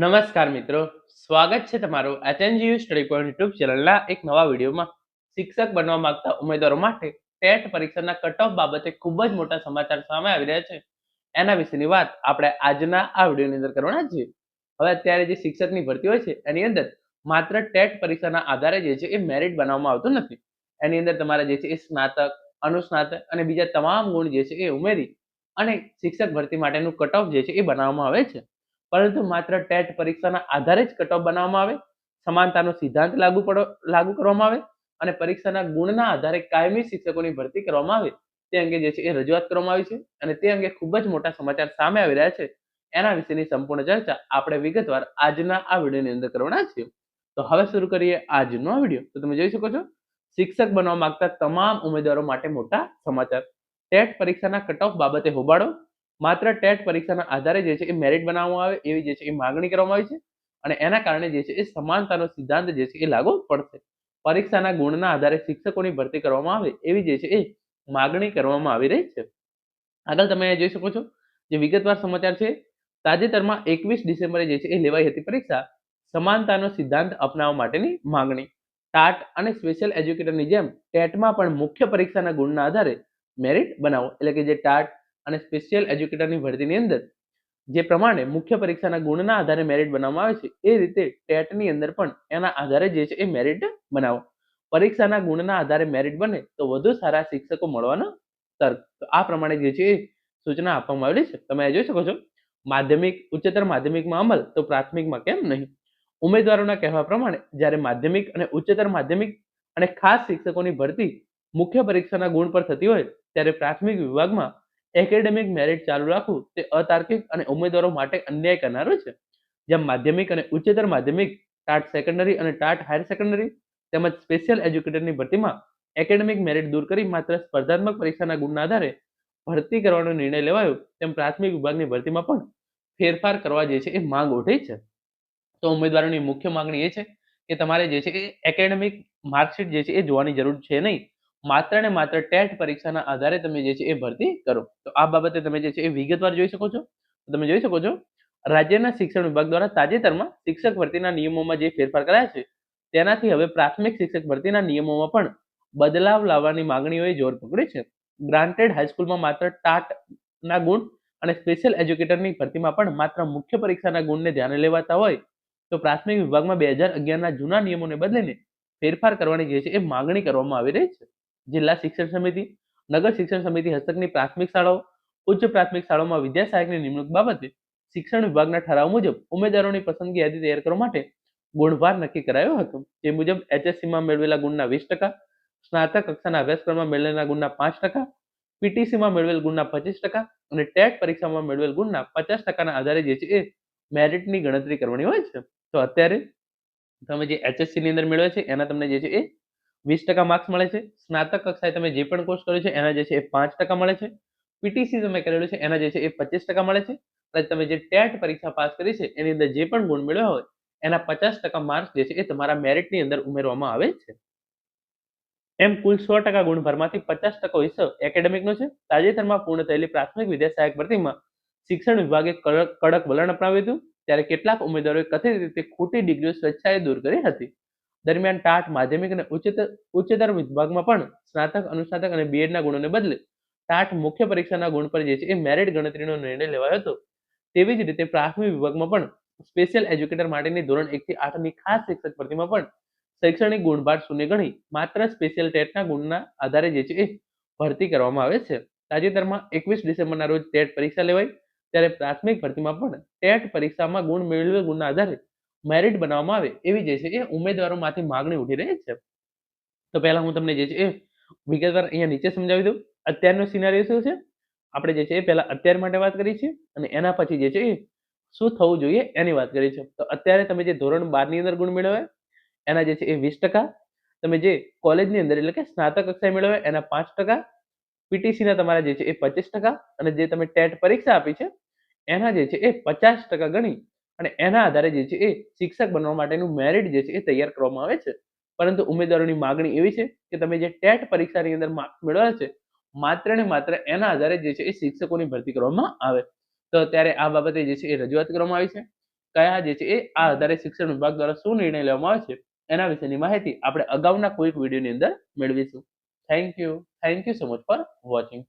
નમસ્કાર મિત્રો, સ્વાગત છે તમારું એચએનજીયુ સ્ટડી પોઈન્ટ યુટ્યુબ ચેનલના એક નવા વિડીયોમાં. શિક્ષક બનવા માંગતા ઉમેદવારો માટે ટેટ પરીક્ષાના કટ ઓફ બાબતે ખૂબ જ મોટા સમાચાર સામે આવી રહ્યા છે. એના વિશેની વાત આપણે આજના આ વિડીયોની અંદર કરવાના છીએ. હવે અત્યારે જે શિક્ષકની ભરતી હોય છે એની અંદર માત્ર ટેટ પરીક્ષાના આધારે જે છે એ મેરિટ બનાવવામાં આવતું નથી. એની અંદર તમારે જે છે એ સ્નાતક, અનુસ્નાતક અને બીજા તમામ ગુણ જે છે એ ઉમેરી અને શિક્ષક ભરતી માટેનું કટ ઓફ જે છે એ બનાવવામાં આવે છે. પરંતુ માત્ર ટેટ પરીક્ષાના આધારે જ કટ ઓફ બનાવવામાં આવે, સમાનતાનો સિદ્ધાંત લાગુ કરવામાં આવે અને પરીક્ષાના ગુણના આધારે કાયમી શિક્ષકોની ભરતી કરવામાં આવે તે અંગે જે છે એ રજૂઆત કરવામાં આવી છે અને તે અંગે ખૂબ જ મોટા સમાચાર સામે આવી રહ્યા છે. એના વિશેની સંપૂર્ણ ચર્ચા આપણે વિગતવાર આજના આ વિડીયોની અંદર કરવાના છીએ. તો હવે શરૂ કરીએ આજનો આ વિડીયો. તો તમે જોઈ શકો છો, શિક્ષક બનવા માંગતા તમામ ઉમેદવારો માટે મોટા સમાચાર. ટેટ પરીક્ષાના કટ ઓફ બાબતે હોબાળો. માત્ર ટેટ પરીક્ષાના આધારે જે છે એ મેરિટ બનાવવામાં આવે એવી જે છે એ માગણી કરવામાં આવી છે અને એના કારણે જે છે એ સમાનતાનો સિદ્ધાંત જે છે એ લાગુ પડશે. પરીક્ષાના ગુણના આધારે શિક્ષકોની ભરતી કરવામાં આવે એવી જે છે એ માગણી કરવામાં આવી રહી છે. આગળ તમે જોઈ શકો છો, જે વિગતવાર સમાચાર છે, તાજેતરમાં 21 ડિસેમ્બરે જે છે એ લેવાઈ હતી પરીક્ષા. સમાનતાનો સિદ્ધાંત અપનાવવા માટેની માગણી. ટાટ અને સ્પેશિયલ એજ્યુકેટરની જેમ ટેટમાં પણ મુખ્ય પરીક્ષાના ગુણના આધારે મેરિટ બનાવો. એટલે કે જે ટાટ અને સ્પેશિયલ એજ્યુકેટરની ભરતીની અંદર જે પ્રમાણે મુખ્ય પરીક્ષાના ગુણના આધારે મેરિટ બનાવવામાં આવે છે એ રીતે ટેટની અંદર પણ એના આધારે જે છે એ મેરિટ બનાવો. પરીક્ષાના ગુણના આધારે મેરિટ બને તો વધુ સારા શિક્ષકો મળવાનો તર્ક. તો આ પ્રમાણે જે છે એ સૂચના આપવામાં આવેલી છે. તમે જોઈ શકો છો, માધ્યમિક, ઉચ્ચતર માધ્યમિકમાં અમલ તો પ્રાથમિકમાં કેમ નહીં? ઉમેદવારોના કહેવા પ્રમાણે જ્યારે માધ્યમિક અને ઉચ્ચતર માધ્યમિક અને ખાસ શિક્ષકોની ભરતી મુખ્ય પરીક્ષાના ગુણ પર થતી હોય ત્યારે પ્રાથમિક વિભાગમાં એકેડેમિક મેરિટ ચાલુ રાખવું તે અતાર્કિક અને ઉમેદવારો માટે અન્યાય કરનારું છે. જેમ માધ્યમિક અને ઉચ્ચતર માધ્યમિક, ટાટ સેકન્ડરી અને ટાટ હાયર સેકન્ડરી તેમજ સ્પેશિયલ એજ્યુકેટરની ભરતીમાં એકેડેમિક મેરિટ દૂર કરી માત્ર સ્પર્ધાત્મક પરીક્ષાના ગુણના આધારે ભરતી કરવાનો નિર્ણય લેવાયો, તેમ પ્રાથમિક વિભાગની ભરતીમાં પણ ફેરફાર કરવા જે છે એ માંગ ઉઠી છે. તો ઉમેદવારોની મુખ્ય માંગણી એ છે કે તમારે જે છે એ એકેડેમિક માર્કશીટ જે છે એ જોવાની જરૂર છે નહીં. માત્ર ને માત્ર ટેટ પરીક્ષાના આધારે તમે જે છે એ ભરતી કરો. તો આ બાબતે તમે જે છે એ વિગતવાર જોઈ શકો છો. તમે જોઈ શકો છો, રાજ્યના શિક્ષણ વિભાગ દ્વારા તાજેતરમાં શિક્ષક ભરતીના નિયમોમાં જે ફેરફાર કરાયા છે તેનાથી હવે પ્રાથમિક શિક્ષક ભરતીના નિયમોમાં પણ બદલાવ લાવવાની માંગણીઓએ જોર પકડી છે. ગ્રાન્ટેડ હાઈસ્કૂલમાં માત્ર ટાટના ગુણ અને સ્પેશિયલ એજ્યુકેટરની ભરતીમાં પણ માત્ર મુખ્ય પરીક્ષાના ગુણને ધ્યાને લેવાતા હોય તો પ્રાથમિક વિભાગમાં 2011ના જૂના નિયમોને બદલીને ફેરફાર કરવાની જે છે એ માંગણી કરવામાં આવી રહી છે. જિલ્લા શિક્ષણ સમિતિ, નગર શિક્ષણ સમિતિ હસ્તકની પ્રાથમિક શાળાઓ, ઉચ્ચ પ્રાથમિક શાળાઓમાં વિદ્યા સહાયકની નિમણૂક બાબતે શિક્ષણ વિભાગના ઠરાવ મુજબ ઉમેદવારોની પસંદગી યાદી તૈયાર કરવા માટે ગુણભાર નક્કી કરાયો હતો. જે મુજબ એચએસસીમાં મેળવેલા ગુણના 20%, સ્નાતક કક્ષાના અભ્યાસક્રમમાં મેળવેલા ગુણના 5%, પીટીસીમાં મેળવેલ ગુણના 25% અને ટેટ પરીક્ષામાં મેળવેલ ગુણના 50%ના આધારે જે છે એ મેરિટની ગણતરી કરવાની હોય છે. તો અત્યારે તમે જે એચએસસી ની અંદર મેળવે છે એના તમને જે છે એ 20% માર્ક્સ મળે છે. સ્નાતક કક્ષાએ તમે જે પણ કોર્સ કર્યો છે એના જે છે એ 5% મળે છે. પીટીસી તમે કરેલું છે એના જે છે એ 25% મળે છે. અને તમે જે ટેટ પરીક્ષા પાસ કરી છે એની અંદર જે પણ ગુણ મેળવ્યા હોય એના 50% માર્ક્સ જે છે એ તમારા મેરિટની અંદર ઉમેરવામાં આવે છે. એમ કુલ 100% ગુણભારમાંથી 50% હિસ્સો એકેડેમિકનો છે. તાજેતરમાં પૂર્ણ થયેલી પ્રાથમિક વિદ્યા સહાયક ભરતીમાં શિક્ષણ વિભાગે કડક વલણ અપનાવ્યું હતું ત્યારે કેટલાક ઉમેદવારોએ કથિત રીતે ખોટી ડિગ્રીઓ સ્વેચ્છાએ દૂર કરી હતી. દરમિયાન ટાટ માધ્યમિક અને ઉચ્ચતર વિભાગમાં પણ સ્નાતક, અનુસ્નાતક અને બીએડના ગુણોને બદલે ટાટ મુખ્ય પરીક્ષાના ગુણ પર જે છે એ મેરિટ ગણતરીનો નિર્ણય લેવાયો હતો. તેવી જ રીતે પ્રાથમિક વિભાગમાં પણ સ્પેશિયલ એજ્યુકેટર માટેની ધોરણ 1 થી 8ની ખાસ શિક્ષક ભરતીમાં પણ શૈક્ષણિક ગુણભાર શૂન્ય ગણી માત્ર સ્પેશિયલ ટેટના ગુણના આધારે જે છે એ ભરતી કરવામાં આવે છે. તાજેતરમાં 21 ડિસેમ્બરના રોજ ટેટ પરીક્ષા લેવાઈ ત્યારે પ્રાથમિક ભરતીમાં પણ ટેટ પરીક્ષામાં ગુણ મેળવેલ ગુણના આધારે મેરિટ બનાવવામાં આવે એવી જે છે એ ઉમેદવારોમાંથી માંગણી ઉઠી રહી છે. તો પહેલા હું તમને જે છે એ વિગતવાર અહીંયા નીચે સમજાવી દઉં. અત્યારનો સિનારીઓ શું છે, આપણે જે છે એ પહેલા અત્યાર માટે વાત કરી છે અને એના પછી જે છે એ શું થવું જોઈએ એની વાત કરી છે. તો અત્યારે તમે જે ધોરણ 12 ની અંદર ગુણ મેળવ્યા એના જે છે એ 20%, તમે જે કોલેજની અંદર એટલે કે સ્નાતક કક્ષાએ મેળવ્યા એના 5%, પીટીસીના તમારા જે છે એ 25% અને જે તમે ટેટ પરીક્ષા આપી છે એના જે છે એ 50% ગણી અને એના આધારે જે છે એ શિક્ષક બનવા માટેનું મેરિટ જે છે એ તૈયાર કરવામાં આવે છે. પરંતુ ઉમેદવારોની માગણી એવી છે કે તમે જે ટેટ પરીક્ષાની અંદર માર્ક્સ મેળવ્યા છે માત્ર ને માત્ર એના આધારે જે છે એ શિક્ષકોની ભરતી કરવામાં આવે. તો અત્યારે આ બાબતે જે છે એ રજૂઆત કરવામાં આવી છે. કયા જે છે એ આ આધારે શિક્ષણ વિભાગ દ્વારા શું નિર્ણય લેવામાં આવે છે એના વિશેની માહિતી આપણે અગાઉના કોઈક વિડીયોની અંદર મેળવીશું. Thank you so much for watching.